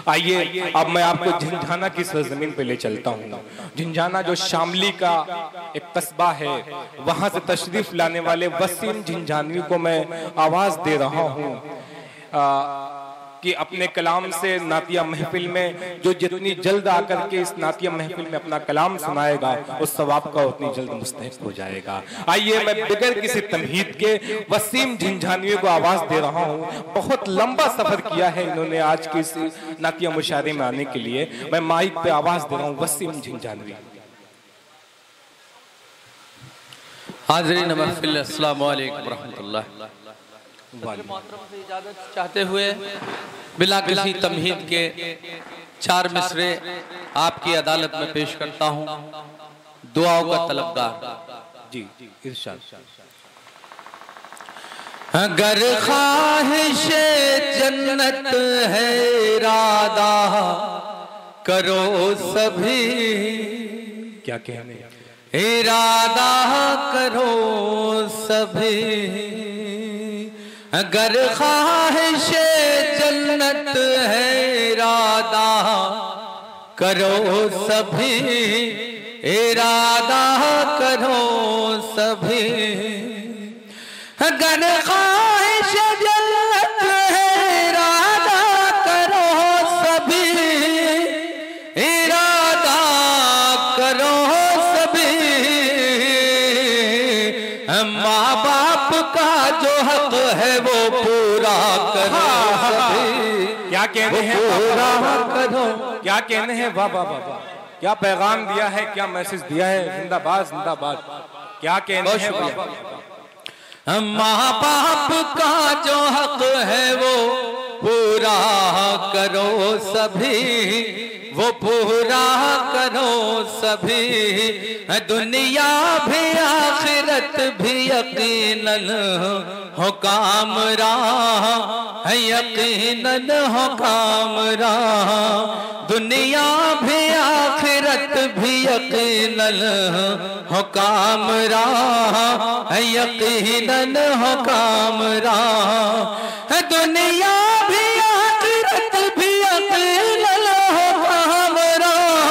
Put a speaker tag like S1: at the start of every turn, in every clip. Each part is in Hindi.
S1: आइए अब मैं आपको झिंझाना की सरजमीन पे ले चलता हूँ। झिंझाना जो शामली का एक कस्बा है, वहां से तशरीफ लाने वाले वसीम झिंझानवी को मैं आवाज दे रहा हूँ कि अपने कलाम से नातिया महफिल में जो जितनी जल्द आकर के इस नातिया महफिल में अपना कलाम सुनाएगा उस सवाब का उतनी जल्द मुस्तहिक हो जाएगा। आइए मैं बगैर किसी तमहीद के वसीम झिंझानवी को आवाज दे रहा हूँ। बहुत लंबा सफर किया है इन्होंने आज के इस नातिया मुशायरे में आने के लिए। मैं माइक पे आवाज दे रहा हूँ वसीम झिंझानवी।
S2: हाज़रीन महफिल, अस्सलामु अलैकुम रहमतुल्लाह। मोहतरम से इजाज़त चाहते हुए बिला किसी तमहीद के 4 मिसरे आपकी अदालत में पेश करता हूँ। दुआओं का तलबगार।
S1: जी इरशाद।
S2: अगर ख्वाहिशे जन्नत है इरादा करो सभी,
S1: क्या कहने,
S2: इरादा करो सभी। अगर ख्वाहिशे जन्नत है इरादा करो सभी, इरादा करो सभी। अगर ख्वाहिशे जन्नत है इरादा करो सभी, इरादा करो सभी। माँ बाप का जो हक है वो पूरा करो सभी।
S1: क्या कहने हैं,
S2: पूरा करो।
S1: क्या कहने हैं, वाह वाह वाह वाह, क्या पैगाम दिया है, क्या मैसेज दिया है। जिंदाबाद जिंदाबाद। क्या कहने हैं, वाह वाह वाह।
S2: माँ बाप का जो हक है वो पूरा करो सभी, वो पूरा करो सभी। दुनिया भी आखिरत भी यकीनन हो कामराह, यकीनन हो कामराह। दुनिया भी आखिरत भी यकीनन हो कामराह, यकीनन हो कामराह। दुनिया भी आखिरत भी यकीनन हो कामराह,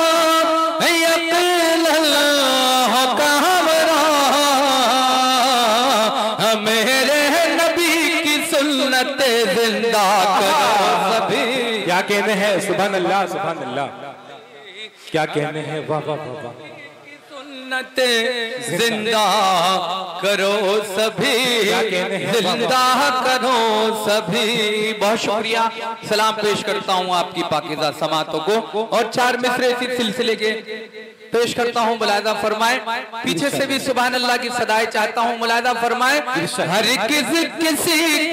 S2: यकीनन हो कामराह। मेरे नबी की सुन्नत जिंदा करो सभी।
S1: क्या कहने हैं, सुभान अल्लाह सुभान अल्लाह। क्या कहने हैं, वाह वाह वाह वाह।
S2: सुन्नत जिंदा करो सभी, जिंदा करो सभी। बहुत शुक्रिया। सलाम पेश करता हूँ आपकी पाकीज़ा समातों को और 4 मिसरे इसी सिलसिले के पेश करता हूँ। मुलाहिज़ा फरमाए। पीछे से भी सुभान अल्लाह की सदाएं चाहता हूँ। मुलाहिज़ा फरमाए। हर किसी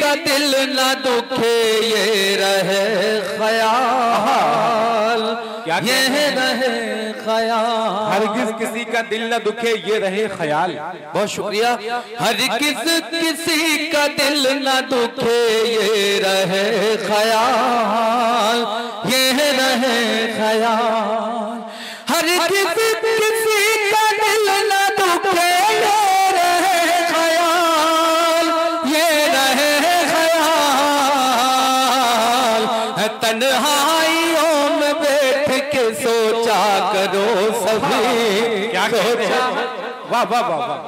S2: का दिल ना दुखे ये रहे ख्याल, ये रहे ख्याल।
S1: हरगिज़ किसी का दिल न दुखे ये रहे ख्याल।
S2: बहुत शुक्रिया। हर किसी का दिल न दुखे ये रहे ख्याल, ये रहे ख्याल। हर किसी का दिल न दुखे ये रहे ख्याल, ये रहे ख्याल। तन्हाइयों में बैठ के सोचा करो सभी।
S1: क्या सोचा, वाह वाह वाह वाह।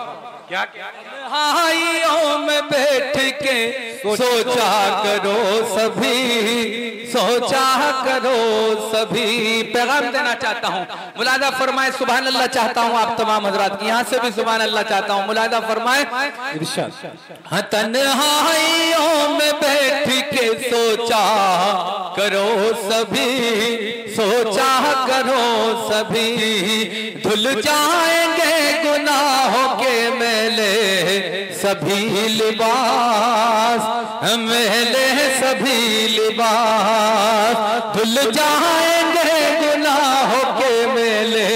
S1: क्या
S2: तन्हाइयों में बैठ के सोचा करो सभी, सोचा करो सभी। पैगाम देना चाहता हूँ। मुलाहिज़ा फरमाए। सुभान अल्लाह चाहता हूँ आप तमाम हजरात की, यहाँ से भी सुभान अल्लाह चाहता हूँ। मुलाहिज़ा फरमाए। तन्हाइयों में बैठ के सोचा करो सभी, सोचा करो सभी। धुल जाएंगे गुनाहों के मेले सभी लिबास, मेले सभी लिबास। धुल जाएंगे गुनाहों के मेले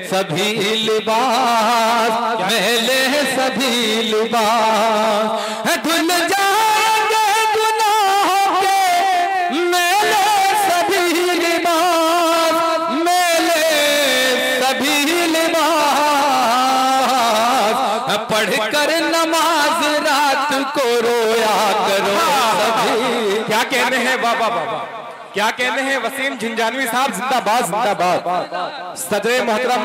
S2: सभी लिबास, मेले सभी लिबास। धुल जाएंगे गुनाहों के मेले सभी लिबास, मेले सभी लिबास। पढ़कर नमाज रात को रोया करो सभी।
S1: क्या कहने हैं, वाह वाह वाह वाह। क्या कहने हैं वसीम झिंझानवी साहब, जिंदाबाद जिंदाबाद। सदर मोहतरम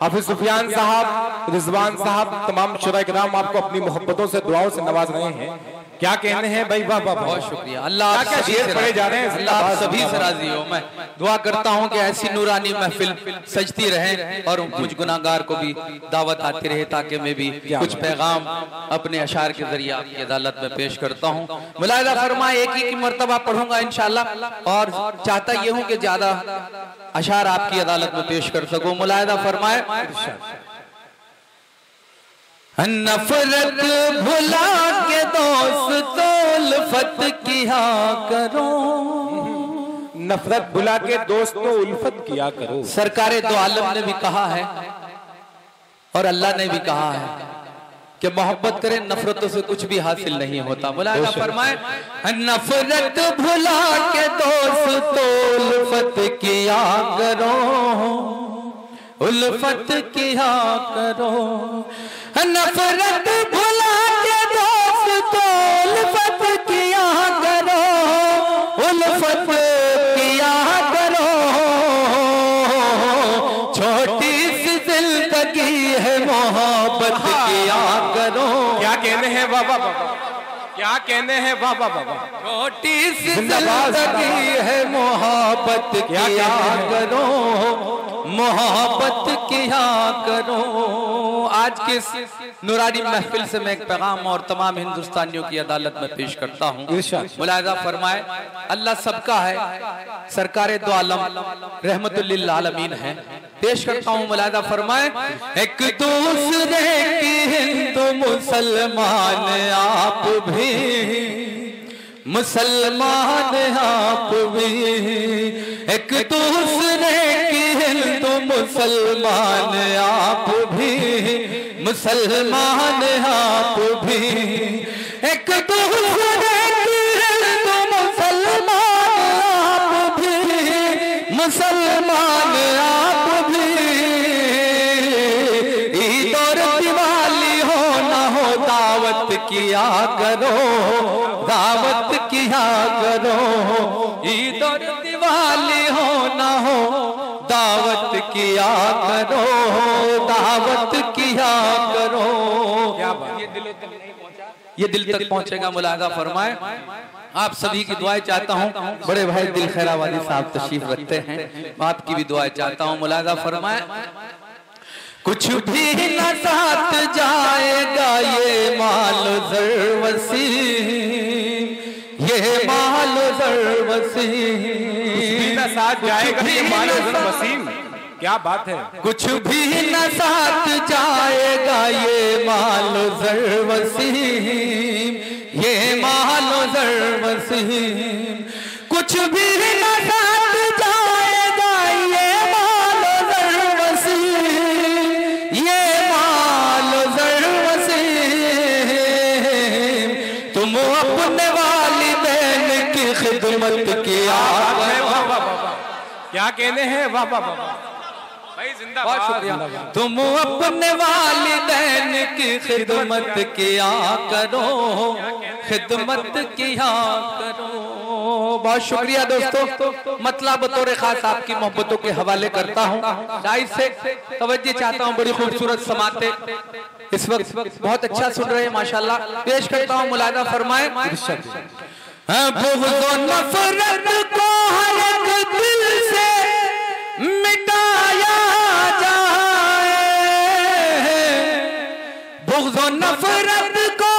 S1: हाफिज सुफियान साहब, रिजवान साहब, तमाम शुरा किराम आपको अपनी मोहब्बतों से, दुआओं से नवाज रहे हैं। क्या कहने हैं भाई, वाह वाह,
S2: बहुत शुक्रिया। अल्लाह आप सभी से
S1: पढ़े जा रहे हैं,
S2: अल्लाह आप सभी से राजी हो। मैं दुआ करता हूं कि ऐसी नूरानी महफिल सजती रहे और मुझ गुनाहगार को भी दावत आती रहे, ताकि मैं भी कुछ पैगाम अपने अशार के जरिए आपकी अदालत में पेश करता हूं। मुलाहिजा फरमाए, एक ही मर्तबा पढ़ूंगा इंशाअल्लाह, और चाहता ये हूं कि ज्यादा अशार आपकी अदालत में पेश कर सकूं। मुलाहिजा फरमाए, नफरत भुला के दोस्तों उल्फत किया करो,
S1: नफरत भुला के दोस्तों उल्फत किया करो।
S2: सरकारे दो आलम ने भी कहा है और अल्लाह ने भी कहा है कि मोहब्बत करें, नफरतों से कुछ भी हासिल नहीं होता। मुलाहिजा फरमाए, नफरत भुला के दोस्तों उल्फत किया करो, उल्फत किया करो। नफरत भुला के दोस्तों उल्फत किया करो, उल्फत किया करो। छोटी सी जिंदगी है, मोहब्बत किया करो।
S1: क्या कहने हैं बाबा बाबा, क्या कहने हैं बाबा बाबा।
S2: छोटी सी जिंदगी है, मोहब्बत किया करो, मोहब्बत किया करो। आज के नूरानी महफिल से मैं एक पैगाम और तमाम हिंदुस्तानियों की अदालत में पेश करता हूँ। मुलाहिजा फरमाए, अल्लाह सबका है, सरकारे दो आलम रहमतुल लिल आलमीन है। पेश करता हूँ, मुलाहिजा फरमाए, एक दूसरे की हिंदू मुसलमान आप भी, मुसलमान आप भी, एक दूसरे की हिंदू मुसलमान आप भी, मुसलमान आप भी, एक दूसरे की हिंदू मुसलमान आप भी, मुसलमान आप भी। ईद और दिवाली हो ना हो, दावत किया करो, दावत किया करो। ईद और दिवाली हो ना हो, दावत किया करो, दावत किया करो। ये दिल तक पहुंचेगा। मुलाहिजा फरमाए, आप सभी की दुआएं चाहता हूं। बड़े भाई दिल खैरावादी साहब तशरीफ रखते हैं, आपकी भी दुआएं चाहता हूं। मुलाहिजा फरमाए, कुछ भी न साथ जाएगा ये मालो ज़र वसीम, ये मालो ज़र वसीम,
S1: साथ जाएगा ये मालो ज़र वसीम। क्या बात है।
S2: कुछ भी न साथ जाएगा ये मालो ज़र वसीम, ये मालो ज़र वसीम। कुछ भी न साथ जाएगा ये मालो ज़र वसीम, ये मालो ज़र वसीम। तुम अपने वालिदैन की खिदमत किया।
S1: क्या कहने हैं, वाह वाह वाह भाई, जिंदाबाद।
S2: बहुत शुक्रिया। तुम अपने वालिदैन की खिदमत किया करो, खिदमत किया करो। बहुत शुक्रिया दोस्तों। मतलब बतौर खास आपकी मोहब्बतों के हवाले करता हूँ। शायद से तवज्जो चाहता हूँ, बड़ी खूबसूरत समाते इस वक्त बहुत अच्छा सुन रहे हैं माशाल्लाह। पेश करता हूँ, मुलाहिजा फरमाए, बुग़्ज़ और नफ़रत को हर एक दिल से मिटाया जाए, बुग़्ज़ और नफ़रत को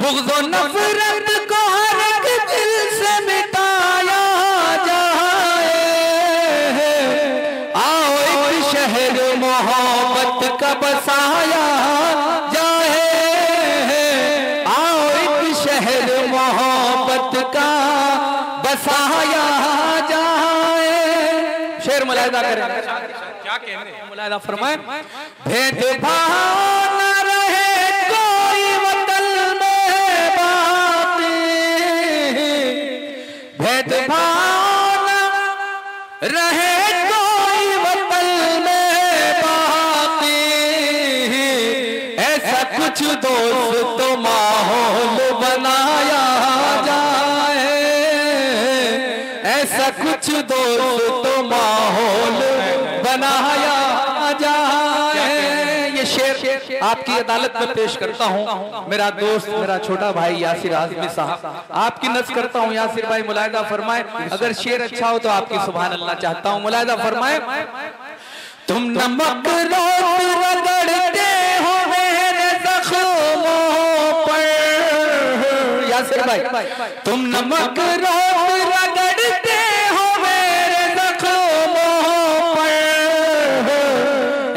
S2: बुग़्ज़ और नफ़रत को हर एक दिल से मिटाया जाए। आओ एक शहर मोहब्बत का बसाया जाए, आओ एक शहर मोहब्बत का बसाया जाए। शेर मुलाहिजा करें,
S1: क्या कहने हैं।
S2: मुलाहिजा फरमाए, भेदभाव न रहे कोई वतन में बाकी, भेदभाव न रहे कोई वतन में बाकी। ऐसा दोस्त माहौल बनाया जाए, ऐसा कुछ दोस्त माहौल बनाया जाए। ये शेर आपकी अदालत में पेश करता हूँ। मेरा दोस्त, मेरा छोटा भाई यासिर आज़मी साहब, आपकी नज़्म करता हूँ। यासिर भाई मुलाहिदा फरमाए, अगर शेर अच्छा हो तो आपकी सुभान अल्लाह चाहता हूँ। मुलाहिदा फरमाए। तुम नमक रोज रगड़ते हो मेरे ज़ख्मों पर, यासिर भाई, तुम नमक रोज रगड़ते हो मेरे ज़ख्मों पर,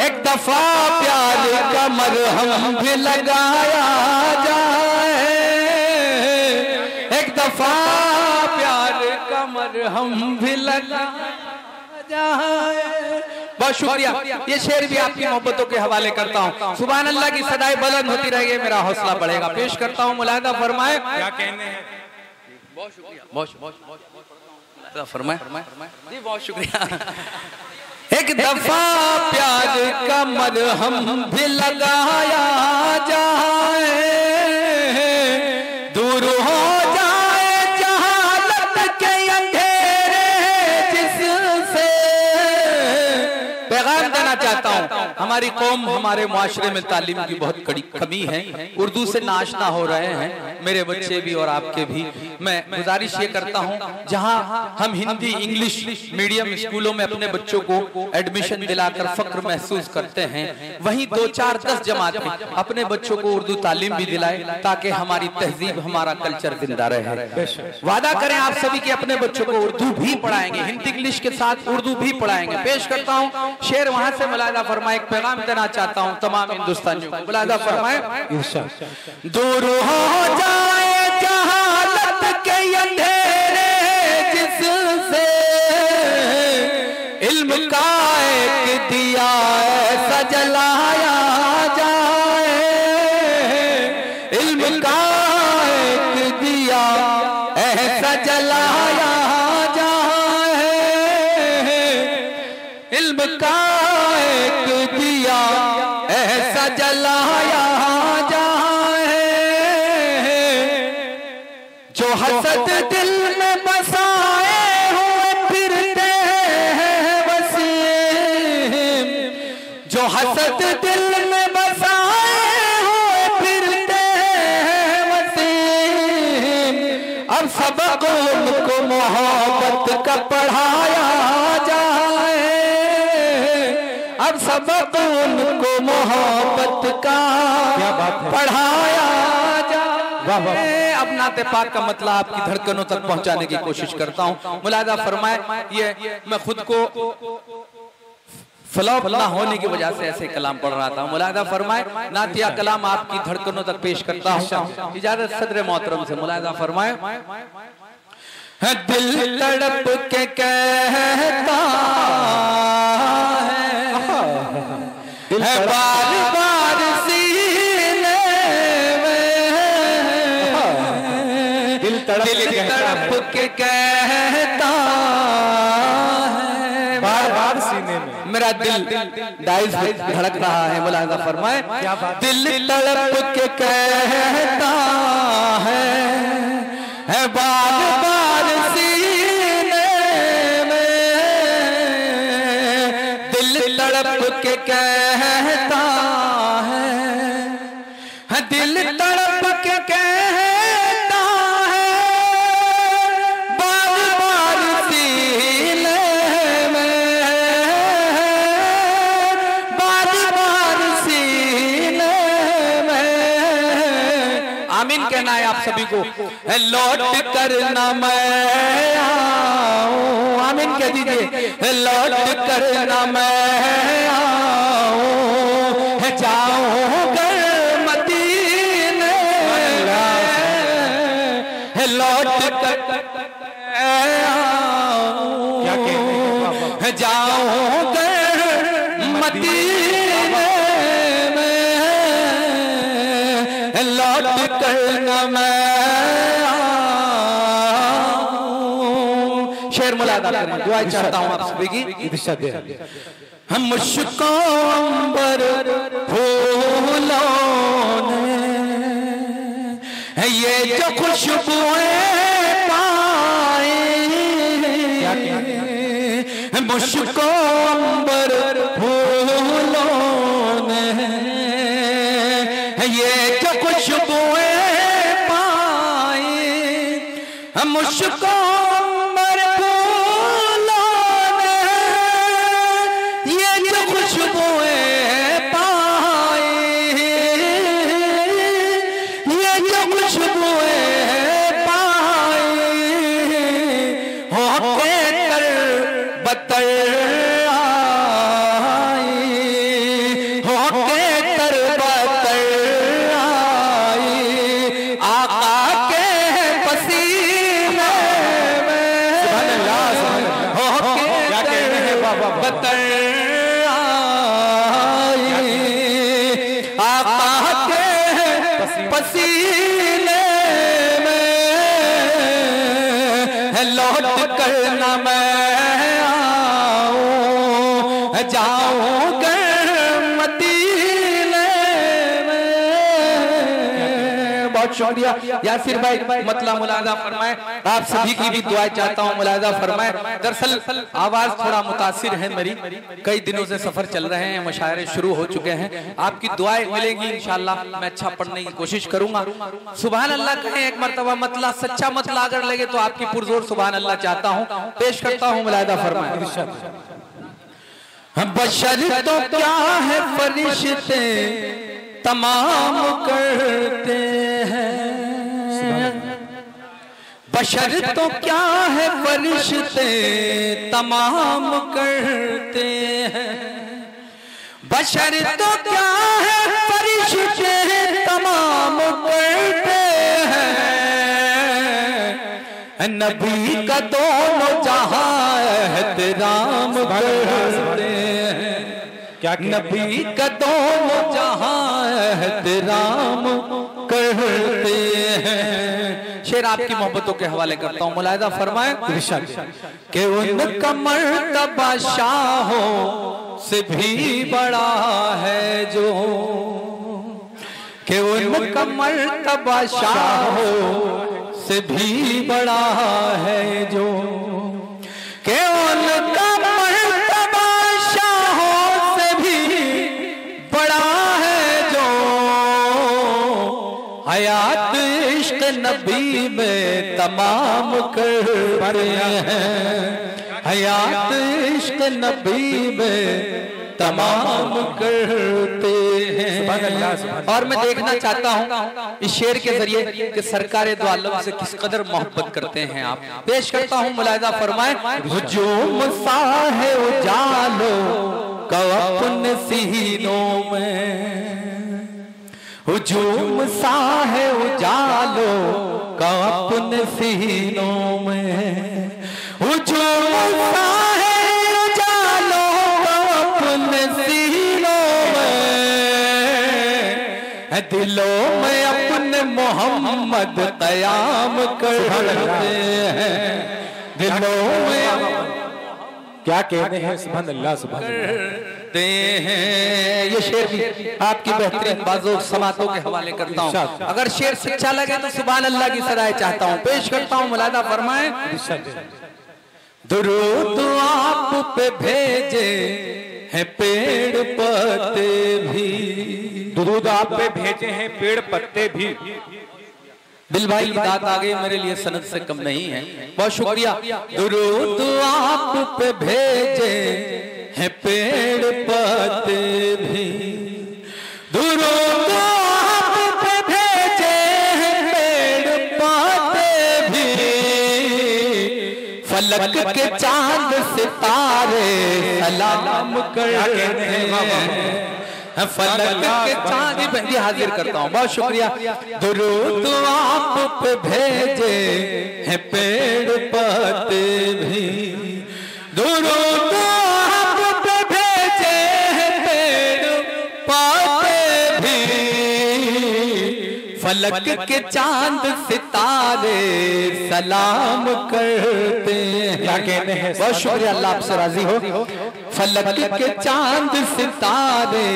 S2: एक दफा प्यार का मरहम भी लगाया जाए, एक दफा प्यार का मरहम भी लगाया जाए। बहुत शुक्रिया। ये शेर भी आपकी मोहब्बतों के हवाले करता हूँ। सुभान अल्लाह की सदाएं बुलंद होती रहेगी, मेरा हौसला बढ़ेगा। पेश करता हूँ। मुलाहिदा फरमाए। क्या कहने हैं? बहुत शुक्रिया। बहुत फरमाए जी, बहुत शुक्रिया। एक दफा प्यार का मरहम भी लगाया जाए, दूर हो जाए जहालत के अंधेरे जिससे। पैगाम देना चाहता हूँ, हमारी कौम, हमारे मुआशरे में तालीम की बहुत कड़ी कमी है। उर्दू से नाशना हो रहे हैं मेरे बच्चे भी और आपके भी। मैं गुजारिश ये करता हूँ, जहाँ हम हिंदी इंग्लिश मीडियम स्कूलों में अपने बच्चों को एडमिशन दिलाकर फक्र महसूस करते हैं, वहीं 2, 4, 10 जमात में अपने बच्चों को उर्दू तालीम भी दिलाएं, ताकि हमारी तहजीब, हमारा कल्चर जिंदा रहे। वादा करें आप सभी के अपने बच्चों को उर्दू भी पढ़ाएंगे, हिंदी इंग्लिश के साथ उर्दू भी पढ़ाएंगे। पेश करता हूँ शेर, वहां से मुलाहिदा फरमाए। एक पैगाम देना चाहता हूँ तमाम हिंदुस्तानियों को। मुलाहिदा फरमाए। दूर हो जाए जहालत के अंधेरे जिससे, इल्म का एक दिया ऐसा जलाया जाए, इल्म का एक दिया ऐसा जलाया जाए, इल्म का एक दिया ऐसा जलाया जाए, जो हसद दिल में बसाए हुए फिरते हैं वसीम, जो हसद दिल में बसाए हुए फिरते हैं वसीम, अब सबक उनको मोहब्बत का पढ़ाया जाए, अब सबक उनको मोहब्बत का पढ़ाया जाए। अब नाते पाक का मतलब आपकी धड़कनों तक पहुंचाने की कोशिश करता हूं। मुलाहिदा फरमाए। ये मैं खुद को फ्लॉप ना होने की वजह से ऐसे कलाम पढ़ रहा था। मुलाहिदा फरमाए। नातिया कलाम आपकी धड़कनों तक पेश करता हूं, इजाजत सदर मोहतरम से। मुलाहिदा फरमाए। दिल तड़प के कहता है बार बार सीने में, दिल तड़प के कहता है बार बार सीने में, मेरा दिल डाइज धड़क रहा है। मुलाहिदा फरमाए। दिल तड़प के कहता है बार बार सीने में, दिल तड़प के कहता है, दिल तड़प के कहता है बार बार सीने में, बार बार सीने में। आमीन कहना है आप सभी को। लौट कर न मैं आऊं, आमीन कह दीजिए। लौट कर न मैं आऊं, जाऊं कर मदीने, लौट कर आऊं, जाऊं कर मदीने में, लौट कर न मैं। शेर मुलाहिदा करें, दुआ चाहता हूं आप सभी की। हम मुश्कों अंबर फूलों ने ये जो खुशबुएं पाए मुझको अंबर फूलों ने, ये जो खुशबुएं पाए मुझको अंबर फूलों ने, ये जो खुशबुएं पाए, ये जो खुशबुएं पाए हो के तर बतर आई, हो के तर बतर आई, आका के पसीने में हो के तर बतर आई, आका के पसीने में लौट कर न मैं आऊं जाऊं मदीने में। बहुत शुक्रिया यासिर भाई, मतलब मुलाजा फरमाए। आप सभी की भी दुआएं चाहता हूं, मुलाजा फरमाए। दरअसल आवाज थोड़ा मुतासिर है मेरी, कई दिनों से सफर चल रहे हैं, मुशायरे शुरू हो चुके हैं। आपकी दुआएं मिलेंगी इंशाल्लाह, मैं अच्छा पढ़ने की कोशिश करूंगा। सुभान अल्लाह कहें एक मरतबा, मतला सच्चा मतला अगर लगे तो आपकी पुरजोर सुभान अल्लाह चाहता हूं, पेश करता हूं, मुलाजा फरमाए। बशर तो क्या है फरिश्ते तमाम करते हैं, बशर तो क्या है फरिश्ते तमाम करते हैं, बशर तो क्या है फरिश्ते तमाम करते हैं, नबी का दोनों जहां एहतराम करते हैं, क्या नबी का दोनों जहां एहतराम करते हैं। शेर आपकी मोहब्बतों के हवाले करता हूँ, मुलाहिजा फरमाए कि उनका मर्तबा शाहों से भी बड़ा है जो, कि उनका मर्तबा शाहों से भी बड़ा है जो, कि उनका मर्तबा शाहों से भी बड़ा है जो, हयात इश्क नबी में तमाम करते हैं, हयात इश्क नबी में तमाम करते हैं। और मैं देखना चाहता हूँ इस शेर के जरिए कि सरकार दो आलम से किस कदर मोहब्बत करते हैं आप। पेश करता हूँ, मुलाहिजा फरमाए। हुजूम साहे उजालो का अपने सीनों में, हुजूम साहे उजालो का अपने सीनों में, हुजूम साहे उजालो का अपने सीनों में, दिलों में अपने मोहम्मद कयाम करते हैं, दिलों में
S1: क्या कहते हैं, सुभान अल्लाह सुभान अल्लाह
S2: हैं। ये शेर भी आपकी बेहतरीन बाजों समातों के हवाले करता हूँ। अगर शेर सच्चा लगे तो सुभान अल्लाह की सराय चाहता हूँ, पेश करता हूँ, मुलाहिजा फरमाए। दुरूद आप पे भेजे हैं पेड़ पत्ते भी,
S1: दुरूद आप पे भेजे हैं पेड़ पत्ते भी।
S2: दिल भाई की बात आ गई, मेरे लिए सनद से कम नहीं है, बहुत शुक्रिया। दुरूद आप पे भेजे हैं पेड़ पत्ते भी, दुरूद आप पे भेजे हैं पेड़ पत्ते भी, फलक के चांद सितारे सलाम करते हैं, फलक के चांद बंदी हाजिर करता हूँ, बहुत शुक्रिया। दुरूद आप पे भेजे हैं पेड़ पत्ते भी, दुरूद आप पे भेजे हैं पेड़ पत्ते भी, फलक के चांद सितारे सलाम करते हैं।
S1: क्या कहते हैं,
S2: बहुत शुक्रिया, अल्लाह आपसे राजी हो। फलक के चांद सितारे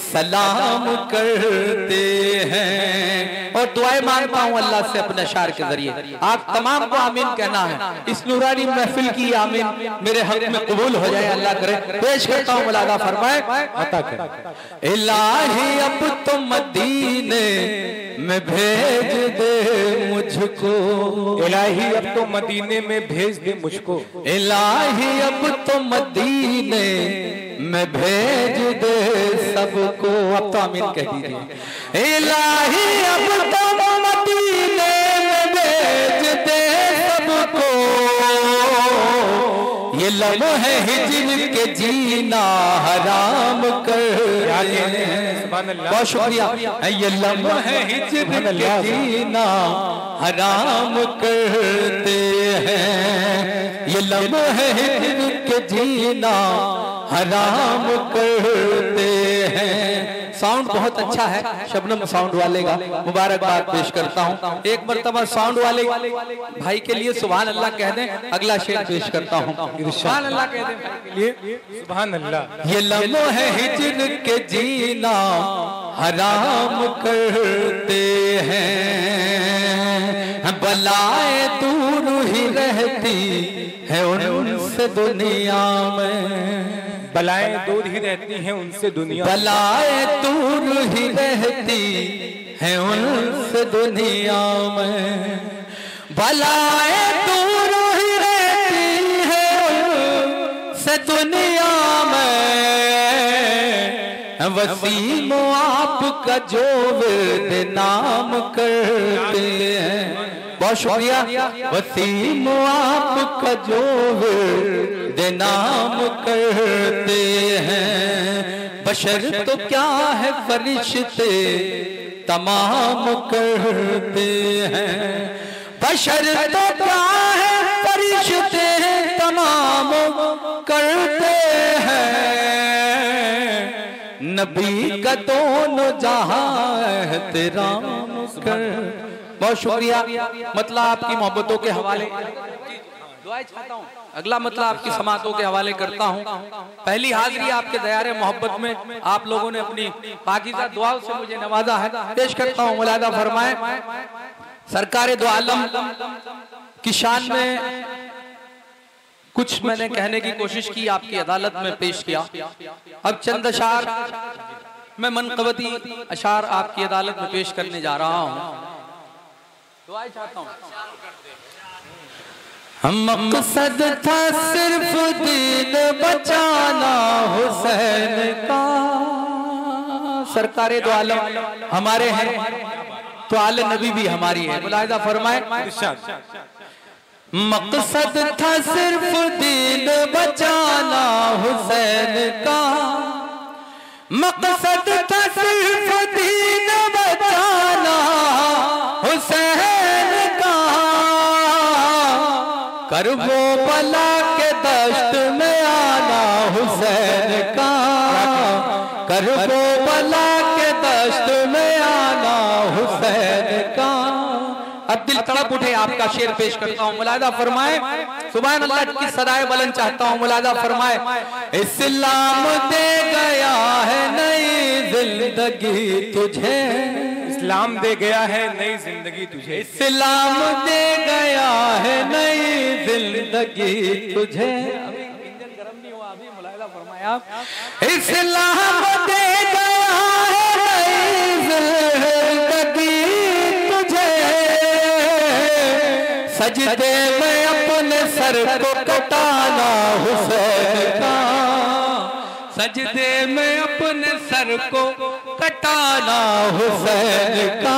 S2: सलाम करते हैं। और दुआएं मांगता हूं अल्लाह से अपने अशार के जरिए, आप तमाम को आमीन कहना है। इस नूरानी महफिल की आमीन मेरे हक में कबूल हो जाए, अल्लाह करे। पेश करता हूं, मुलादा फरमाए अता कर। इलाही अब तो मदीने में भेज दे मुझको,
S1: इलाही अब तो मदीने में भेज दे मुझको,
S2: इलाही अब तो मदीने में भेज दे सबको। अब तो आमीन कह दीजिए। इलाही अब तो मदीने में भेज दे सबको, ये लम्हे हिज्र के जीना हराम कर दे। बहुत शुक्रिया। ये लम्हे हिज्र के जीना हराम करते हैं, ये लम्हे हिज्र के जीना हराम करते हैं। साउंड बहुत अच्छा है शबनम साउंड वाले का, मुबारकबाद पेश करता हूँ। एक मर्तबा साउंड वाले भाई के लिए सुभान अल्लाह कह दें। अगला शेर पेश करता हूँ, सुभान अल्लाह कह दें भाई के लिए। सुभान अल्लाह। ये लम्हे हिज्र के जीना हराम करते हैं, बलाएं दूर ही रहती है उनसे दुनिया में,
S1: बलाएं दूर ही रहती हैं उनसे दुनिया,
S2: बलाएं दूर ही रहती हैं उनसे दुनिया में, बलाएं दूर ही रहती हैं उनसे दुनिया में। वसीम आपका जो विर्द नाम करते हैं, बहुत शुक्रिया। वसीम आपका जो विर्द नाम करते हैं, बशर तो क्या है फरिश्ते तमाम करते हैं, बशर तो क्या है फरिश्ते तमाम करते हैं। नबी का दोनों जहां एहतराम कर। बहुत शुक्रिया। मतलब आपकी मोहब्बतों के हवाले दुआएं चाहता हूं। अगला मतलब आपकी समातों के हवाले करता हूं। पहली हाजिरी आपके दयारे मोहब्बत में आप लोगों ने अपनी पाकीज़ा दुआओं से मुझे नवाजा है, पेश करता हूं। मुलादा फरमाए। सरकार दो आलम की शान में कुछ मैंने कहने की कोशिश की, आपकी अदालत में पेश किया। अब चंद अशार मैं मनक़बती अशार आपकी अदालत में पेश करने जा रहा हूं। दुआएं चाहता हूं। हम मकसद था सिर्फ दीन बचाना हुसैन का, सरकारे दो आलम हमारे हैं तो आले नबी भी हमारी है। मुलाहिजा फरमाए। मकसद था सिर्फ दीन बचाना हुसैन का, मकसद था सिर्फ दीन बचाना हुसैन का, करबो बला के दश्त में आना हुसैन का, करबो बला के दश्त में आना हुसैन का। अब दिल तड़प उठे, आपका शेर पेश करता हूँ। मुलादा फरमाए। सुभान अल्लाह की सदाए बुलंद चाहता हूँ। मुलादा फरमाए। इस्लाम दे गया है नई जिंदगी तुझे,
S1: इस्लाम दे गया है नई जिंदगी तुझे,
S2: इस्लाम दे गया है नई जिंदगी तुझे। इंजन गर्म नहीं हुआ अभी, मुलादा फरमाए आप। इस्लाम दे गया है नई जिंदगी तुझे, सजदे में अपने सर को कटाना हुसैन का, सजदे में अपने सर को कटाना हुसैन का।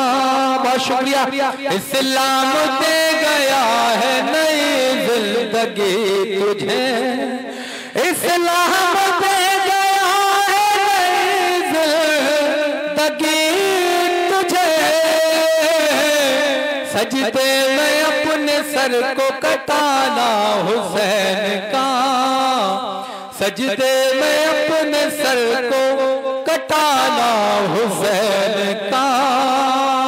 S2: बहुत शुक्रिया। इस्लाम दे गया है नई जिंदगी तुझे, इस्लाम दे गया है नई जिंदगी तुझे, सजदे में अपने सर को कटाना हुसैन का, सजदे में अपने सर को कटाना हुसैन का।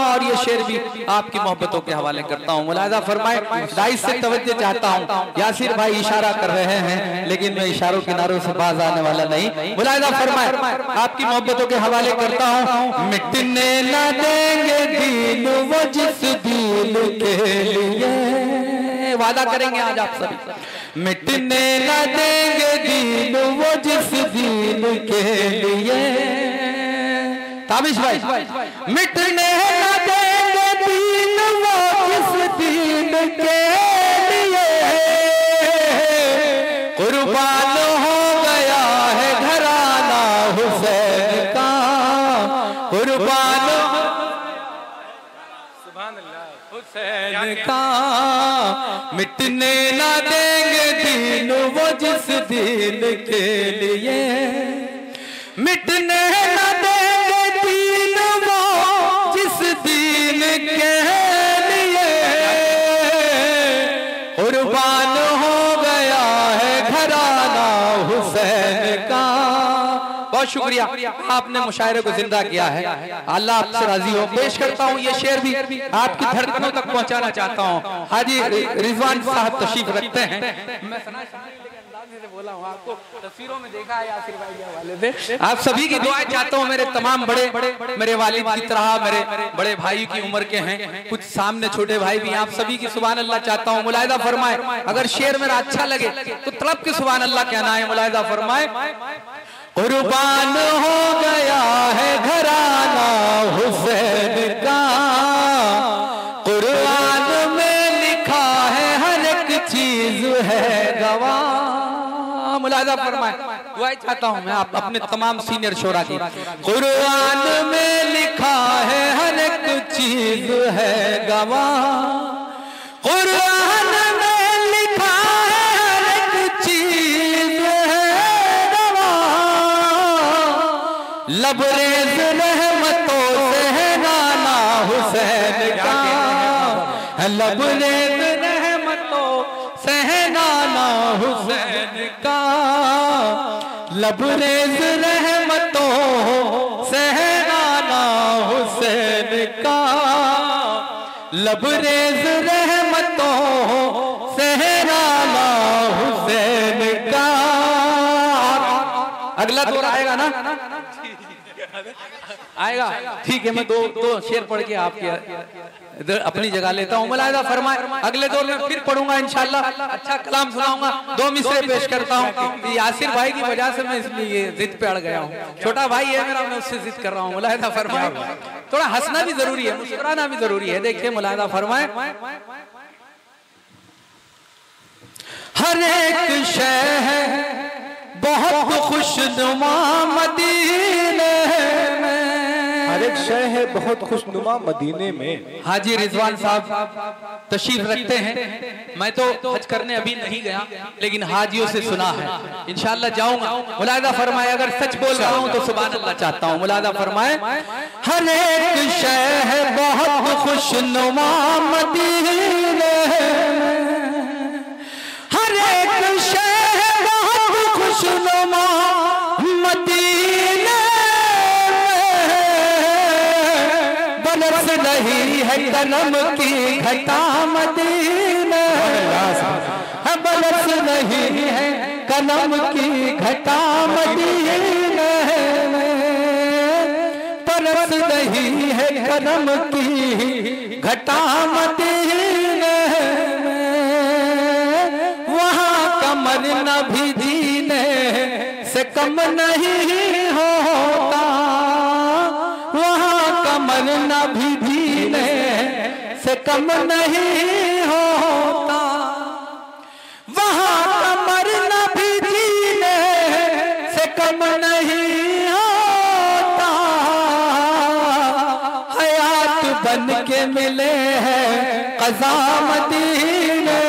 S2: और ये ये शेर भी आपकी मोहब्बतों के हवाले करता हूँ। मुलाहिजा फरमाए, दाई से तवज्जो चाहता हूँ। यासिर भाई इशारा कर रहे हैं लेकिन मैं इशारों किनारों से बाज आने वाला नहीं। मुलाहिजा फरमाए, आपकी मोहब्बतों के हवाले करता हूँ। मिटने न देंगे दीन वो जिस दीन के लिए, वादा करेंगे आज आप सभी। मिटने न देंगे दीन वो जिस दीन के लिए, ताबिश भाई, मिटने न देंगे दीन वो जिस दीन के लिए, कुर्बान हो गया है घराना हुसैन का, कुर्बान हुसैन का। मिटने न देंगे दीन वो जिस दीन के लिए, मिटने न देंगे दीन वो जिस दीन के लिए, कुर्बान हो गया है घराना हुसैन का। बहुत शुक्रिया, आपने मुशायरे को जिंदा किया है। अल्लाह आपसे राजी हो। पेश करता हूँ ये शेर भी आपकी धड़कनों तक पहुंचाना चाहता हूँ। हाजी रिजवान साहब तशरीफ रखते हैं। मैं से बोला हूँ, आपको तस्वीरों में देखा है यासिर भाई के हवाले से। आप सभी की दुआएं चाहता हूँ। मेरे तमाम बड़े मेरे वालिद की तरह मेरे बड़े भाई की उम्र के हैं, कुछ सामने छोटे भाई भी। आप सभी की सुभान अल्लाह चाहता हूँ। मुलाहिदा फरमाए, अगर शेर मेरा अच्छा लगे तो तड़प के सुभान अल्लाह कहना है। मुलाहिदा फरमाए, कुर्बान हो गया है घराना हुसैन का, कुरान में लिखा है हर एक चीज है गवाह। मुलाहिदा फरमाए, दुआ चाहता हूं मैं आप अपने तमाम सीनियर शोरा की। कुरान में लिखा है हर एक चीज है गवाह, कुरान में लिखा है हर एक चीज है गवाह, लबरेज रहमतों से है नाना हुसैन का, लबरेज रहमतों से है नाना हुसैन का, लबरेज रहमतों से है नाना हुसैन का, लबरेज रहमतों से है नाना हुसैन का। अगला दौर आएगा ना? आएगा, ठीक है। मैं दो शेर पढ़ के आपके इधर अपनी जगह लेता हूँ। मुलाहिदा फरमाए, अगले दौर में फिर पढ़ूंगा इंशाल्लाह, अच्छा कलाम सुनाऊंगा। दो मिसरे पेश करता हूँ। यासिर भाई की वजह से मैं इसलिए जिद पे अड़ गया हूँ। छोटा भाई है मेरा, मैं उससे जिद कर रहा हूँ। मुलाहिदा फरमाए, थोड़ा हंसना भी जरूरी है, मुस्कुराना भी जरूरी है। देखिए मुलाहिदा फरमाए, हर एक शहर बहुत खुशनुमा मदीने में,
S1: हर एक शहर है बहुत खुशनुमा मदीने में।
S2: हाजी रिजवान साहब तशरीफ रखते हैं। मैं तो हज करने अभी नहीं गया, लेकिन हाजियों से सुना है, इंशाल्लाह जाऊंगा। मुलाहिदा फरमाए, अगर सच बोल रहा हूं तो सुभान अल्लाह चाहता हूं। मुलाहिदा फरमाए, हर एक शहर बहुत खुशनुमा मदीने में, हर एक शहर बहुत खुशनुमा मदीने में, बरस रही है करम की घटा मदीने, बरस रही है करम की घटा मदीने में, बरस रही है करम की घटा मदीने में, वहाँ कमर न भी जीने से कम नहीं होता, वहाँ कमर न भी जीने से कम नहीं होता, वहाँ कमर न भी जीने से कम नहीं होता, हयात बन के मिले हैं क़ज़ा मदीने